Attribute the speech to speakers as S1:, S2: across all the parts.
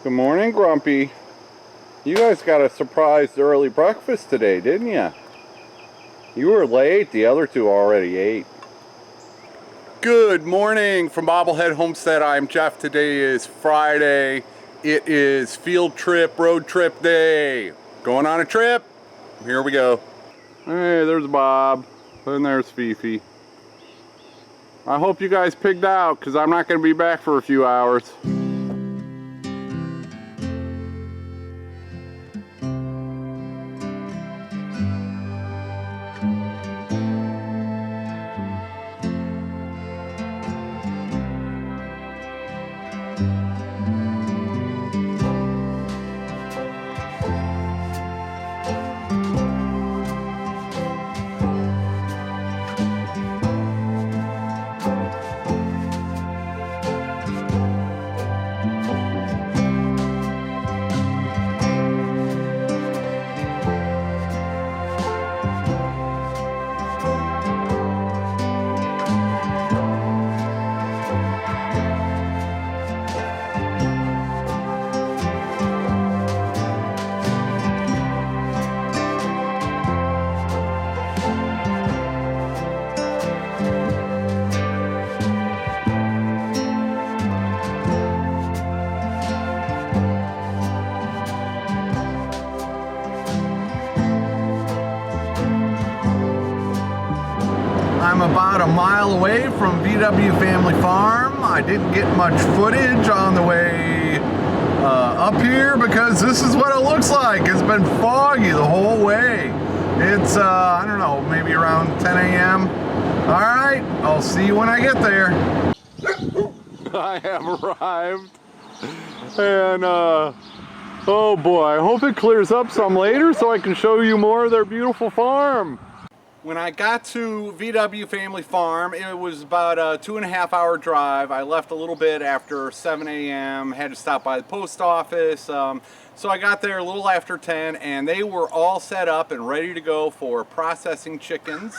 S1: Good morning, Grumpy. You guys got a surprise early breakfast today, didn't you? You were late. The other two already ate. Good morning from Bobblehead Homestead. I'm Jeff. Today is Friday. It is field trip, road trip day. Going on a trip. Here we go. Hey, there's Bob. And there's Fifi. I hope you guys pigged out because I'm not going to be back for a few hours. I'm about a mile away from VW Family Farm. I didn't get much footage on the way up here because this is what it looks like. It's been foggy the whole way. It's, I don't know, maybe around 10 a.m. All right, I'll see you when I get there. I have arrived. And, oh boy, I hope it clears up some later so I can show you more of their beautiful farm. When I got to VW Family Farm, it was about a 2.5-hour drive. I left a little bit after 7 a.m., had to stop by the post office. So I got there a little after 10, and they were all set up and ready to go for processing chickens.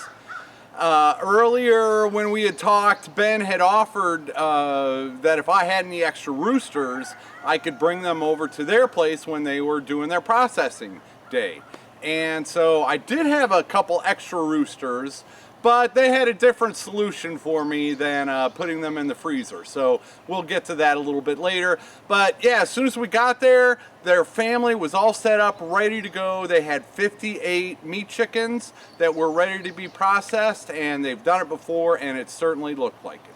S1: Earlier when we had talked, Ben had offered that if I had any extra roosters, I could bring them over to their place when they were doing their processing day. And so I did have a couple extra roosters, but they had a different solution for me than putting them in the freezer. So we'll get to that a little bit later. But yeah, as soon as we got there, their family was all set up, ready to go. They had 58 meat chickens that were ready to be processed, and they've done it before, and it certainly looked like it.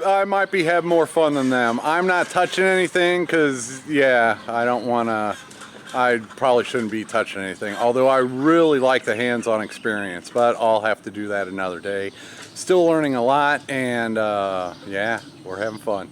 S1: I might be having more fun than them. I'm not touching anything because, yeah, I don't want to. I probably shouldn't be touching anything. Although I really like the hands-on experience, but I'll have to do that another day. Still learning a lot, and yeah, we're having fun.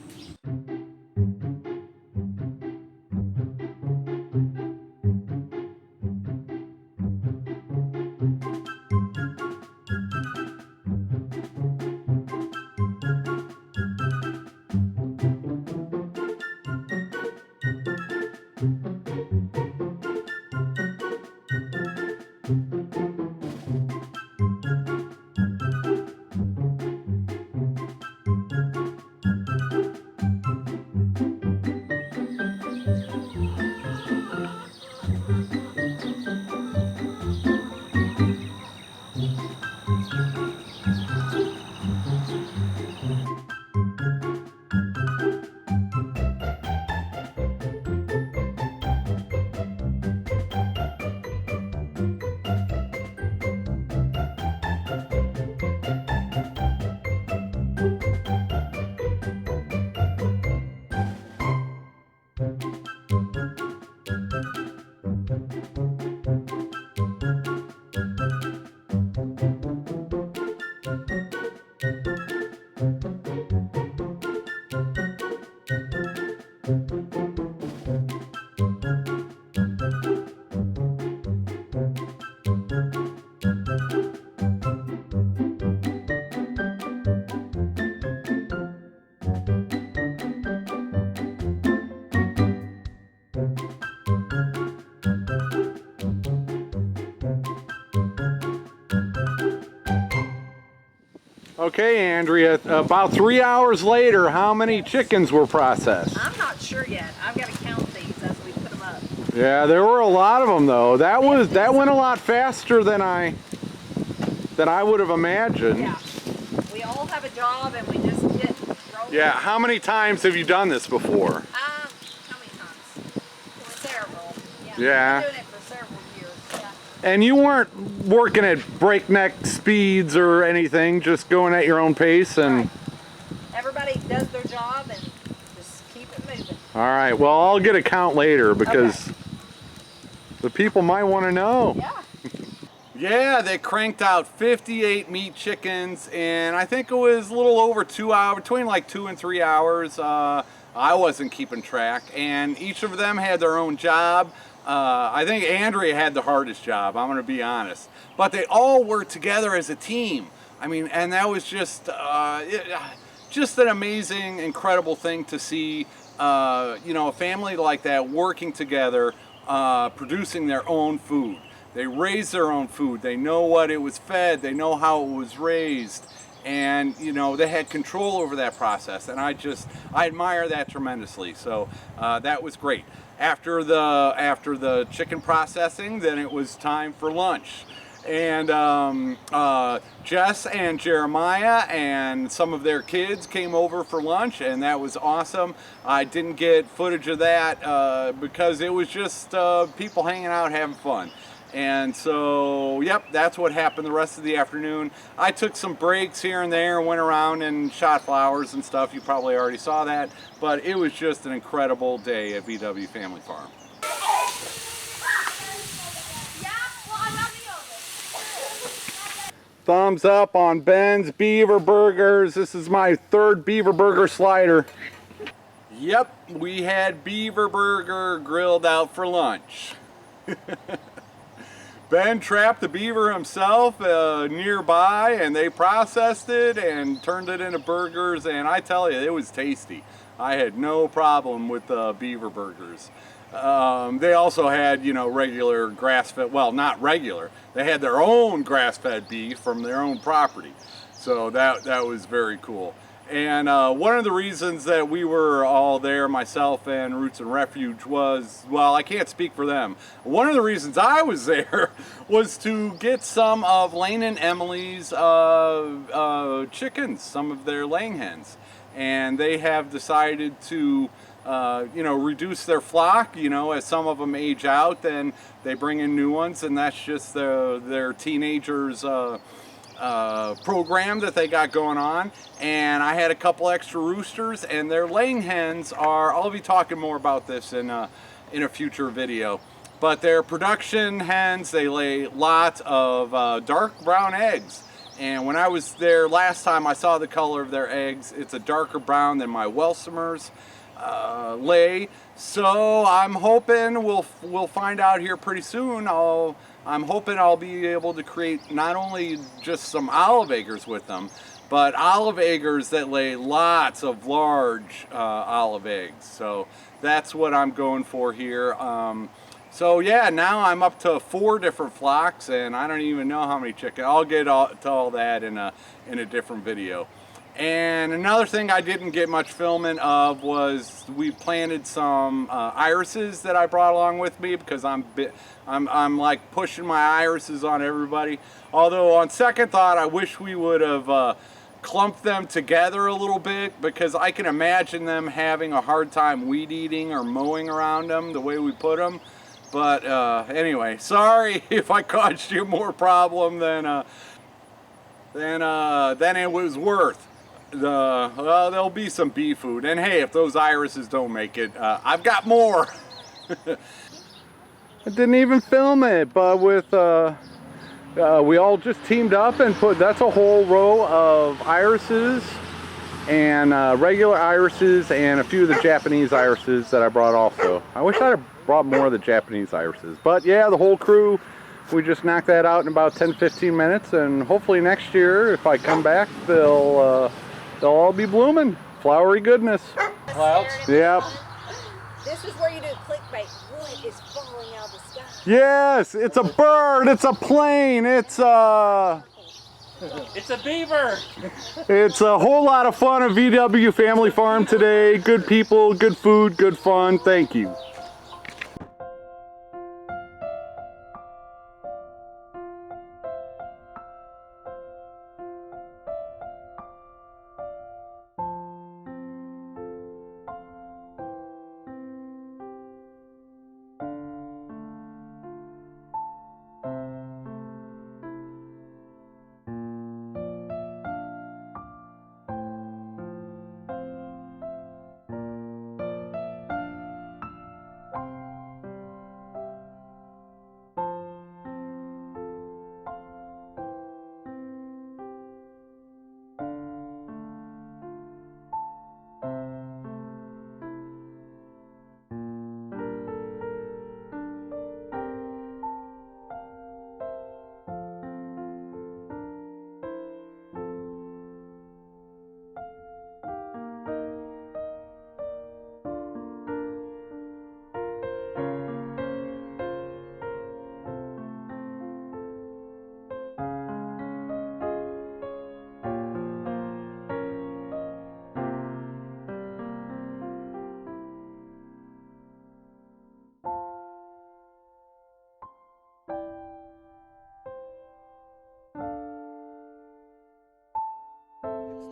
S1: Okay, Andrea, about 3 hours later, how many chickens were processed?
S2: I'm not sure yet. I've got to count these as we put them up.
S1: Yeah, there were a lot of them though. That went a lot faster than I would have imagined.
S2: Yeah. We all have a job and we just get rolling.
S1: Yeah, how many times have you done this before?
S2: How many times? Several.
S1: Yeah.
S2: I've been doing it for several years. Yeah.
S1: And you weren't working at breakneck speeds or anything, just going at your own pace and...
S2: Right. Everybody does their job and just keep it moving.
S1: All right, well, I'll get a count later because
S2: okay.
S1: The people might want to know.
S2: Yeah.
S1: Yeah, they cranked out 58 meat chickens, and I think it was a little over 2 hours, between like 2 and 3 hours. I wasn't keeping track, and each of them had their own job. I think Andrea had the hardest job, I'm gonna be honest. But they all worked together as a team. I mean, and that was just an amazing, incredible thing to see, you know, a family like that working together, producing their own food. They raise their own food. They know what it was fed. They know how it was raised. And, you know, they had control over that process. And I admire that tremendously. So that was great. After the chicken processing, then it was time for lunch. And Jess and Jeremiah and some of their kids came over for lunch, and that was awesome. I didn't get footage of that because it was just people hanging out having fun. And so, yep, that's what happened the rest of the afternoon. I took some breaks here and there, went around and shot flowers and stuff. You probably already saw that, but it was just an incredible day at VW Family Farm. Thumbs up on Ben's Beaver Burgers. This is my third Beaver Burger slider. Yep, we had Beaver Burger grilled out for lunch. Ben trapped the beaver himself nearby, and they processed it and turned it into burgers, and I tell you, it was tasty. I had no problem with the beaver burgers. They also had, you know, regular grass-fed, well, not regular, they had their own grass-fed beef from their own property. So that was very cool. And one of the reasons that we were all there, myself and Roots and Refuge, was, well, I can't speak for them. One of the reasons I was there was to get some of Lane and Emily's chickens, some of their laying hens. And they have decided to, you know, reduce their flock. You know, as some of them age out, then they bring in new ones, and that's just their teenagers' program that they got going on. And I had a couple extra roosters, and their laying hens are, I'll be talking more about this in a future video, but their production hens, they lay lots of dark brown eggs. And when I was there last time, I saw the color of their eggs. It's a darker brown than my Welsumers lay. So I'm hoping we'll find out here pretty soon. I'm hoping I'll be able to create not only just some olive eggers with them, but olive eggers that lay lots of large olive eggs. So that's what I'm going for here. So yeah, now I'm up to 4 different flocks, and I don't even know how many chickens. I'll get to all that in a different video. And another thing I didn't get much filming of was we planted some irises that I brought along with me, because I'm like pushing my irises on everybody. Although on second thought, I wish we would have clumped them together a little bit, because I can imagine them having a hard time weed eating or mowing around them the way we put them. But anyway, sorry if I caused you more problem than it was worth. Well, there'll be some bee food, and hey, if those irises don't make it, I've got more. I didn't even film it, but with we all just teamed up and that's a whole row of irises, and regular irises, and a few of the Japanese irises that I brought also. I wish I'd have brought more of the Japanese irises, but yeah, the whole crew, we just knocked that out in about 10-15 minutes, and hopefully next year, if I come back, they'll all be blooming. Flowery goodness.
S2: Clouds?
S1: Yep.
S2: This is where you do clickbait. What is falling out of the sky?
S1: Yes, it's a bird, it's a plane, it's
S3: It's a beaver.
S1: It's a whole lot of fun at VW Family Farm today. Good people, good food, good fun. Thank you.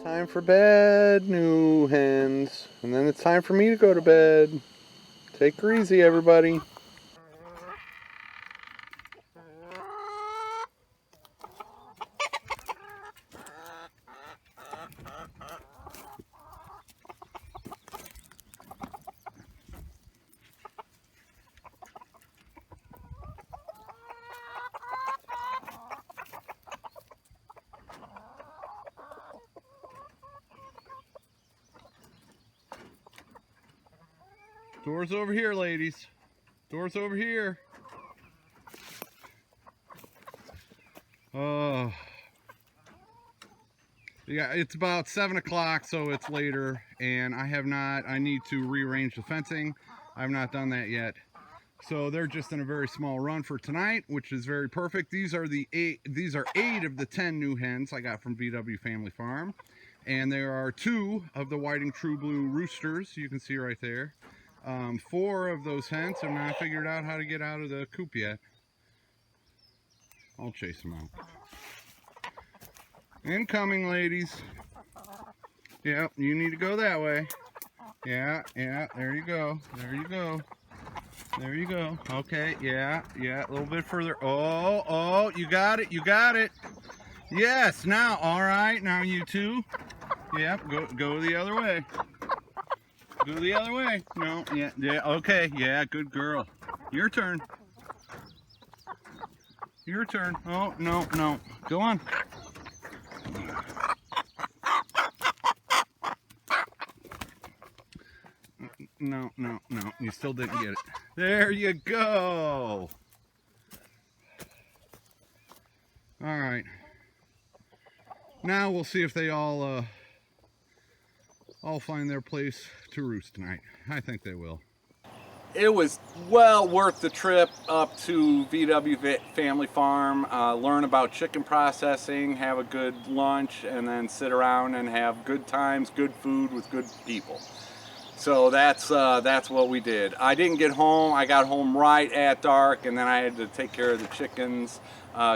S1: Time for bed, new hens. And then it's time for me to go to bed. Take her easy, everybody. Doors over here, ladies. Doors over here. Yeah, it's about 7 o'clock, so it's later, and I need to rearrange the fencing. I've not done that yet. So they're just in a very small run for tonight, which is very perfect. These are 8 of the 10 new hens I got from VW Family Farm. And there are 2 of the whiting true blue roosters, you can see right there. 4 of those hens have not figured out how to get out of the coop yet. I'll chase them out. Incoming, ladies. Yep, you need to go that way. Yeah, there you go. There you go. There you go. Okay, yeah, a little bit further. Oh, you got it, you got it. Yes, now, all right, now you 2. Yep, go the other way. Go the other way. No, yeah, okay, yeah, good girl. Your turn. Your turn. Oh, no, go on. No, you still didn't get it. There you go. All right. Now we'll see if they all find their place to roost tonight. I think they will. It was well worth the trip up to VW Family Farm, learn about chicken processing, have a good lunch, and then sit around and have good times, good food with good people. So that's what we did. I didn't get home. I got home right at dark, and then I had to take care of the chickens.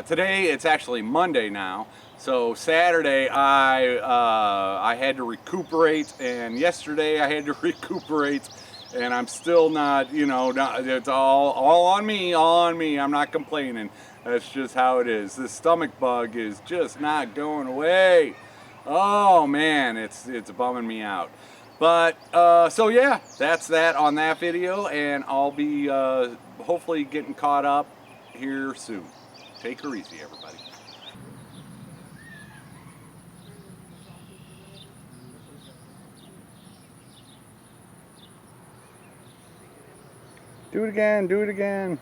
S1: Today it's actually Monday now, so Saturday I had to recuperate, and yesterday I had to recuperate, and I'm still not, it's all on me, I'm not complaining. That's just how it is. This stomach bug is just not going away. Oh man, it's bumming me out. But, so yeah, that's that on that video, and I'll be hopefully getting caught up here soon. Take her easy, everybody. Do it again, do it again.